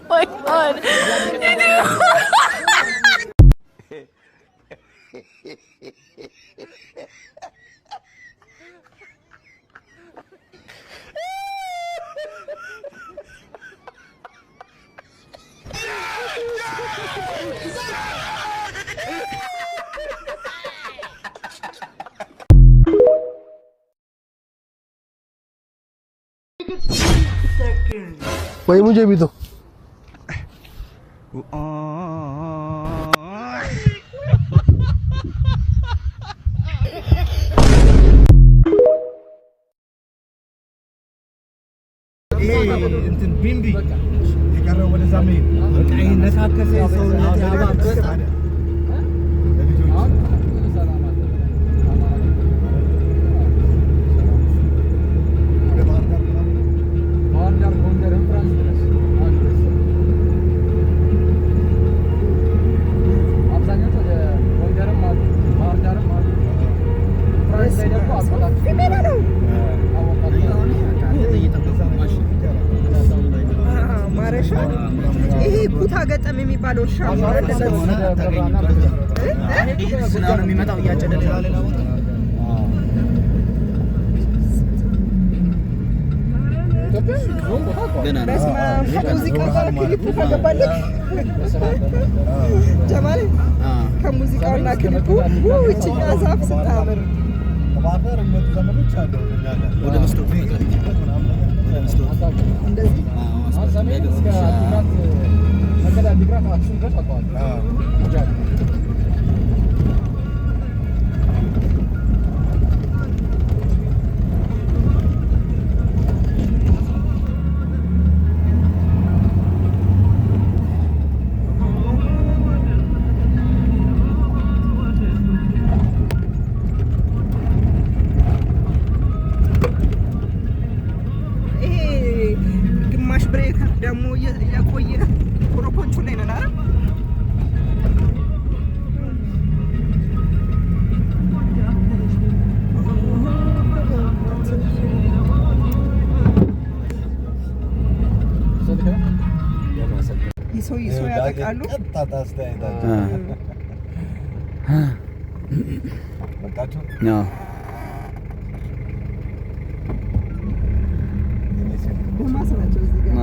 my god. भाई मुझे भी दो। Bimbi የቀረው ወደ ዛሜን በቃ ይነካከሰ ሰው ያባብስ አለ ይሄ ኩታ ገጠም የሚባለው እርሻ ማለት ነው። ዝናብ የሚመጣው እያጨደደ ገና ከሙዚቃው ጋር ክሊፑ ከገባልህ ጀማል ከሙዚቃውና ክሊፑ ውጭኛ ዛፍ ስታምር ባፈር መጡ ዘመዶች አሉ ወደ መስቶት እንደዚህ ደግሞ የቆየ ኮረኮንቹ ላይ ነን አይደል? ይሶ ያጠቃሉ። ደማስናቸው እዚህ ጋር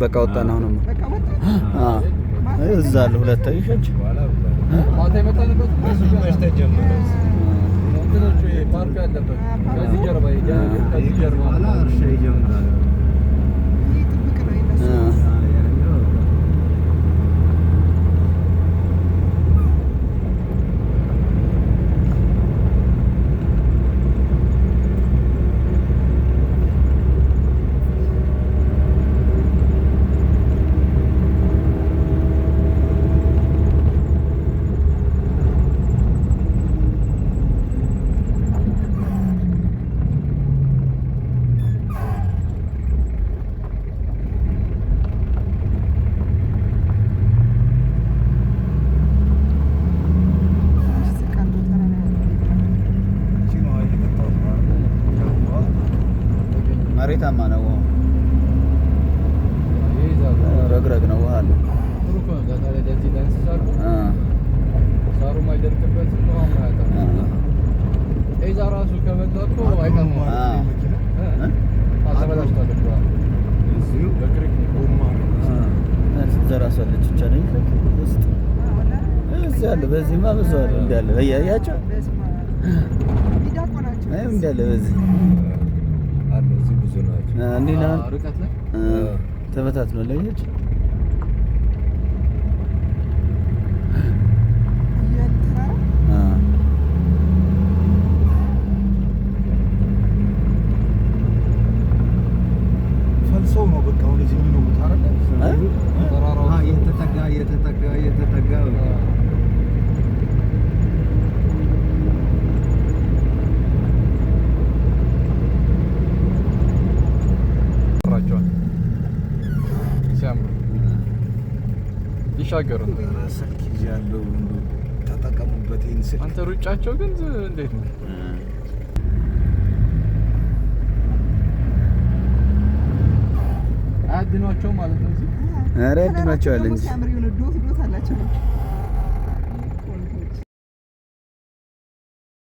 በቃ ወጣን። አሁን እዛ አለ ሁለት አይሸች ማታ የመጣንበት መስጠት ጀመረ። እንትኖቹ ፓርክ ያለበት ከዚህ ጀርባ ከዚህ ጀርባ እርሻ ይጀምራል። መሬታማ ነው። ረግረግ ነው። ውሃ አለ። ሳሩ ማይደርቅበት ነው ማለት ነው። እዛ ራሱ ከመጣጡ አይቀርም። አተበላሽቷል እኮ እዚሁ በክሪክ ጎማ ዘራሷለች ይቻለኝ ውስጥ እዚህ አለ። በዚህማ ብዙ አለ እንዳለ በያያቸው እንዳለ በዚህ አለ። እዚህ ብዙ ናቸው። እንዴ ነው ርቀት ላይ ተበታትነው ለየች ተራራው እየተጠጋ ራቸዋል ሲያምር ይሻገሩ ስልክ ይዣለሁ ተጠቀሙበት። ይሄን ስልክ አንተ ሩጫቸው ግን እንዴት ነው? አድኗቸው ማለት ነው። ኧረ አድኗቸዋል እንጂ ሲያምር የሆነ ዶት አላቸው።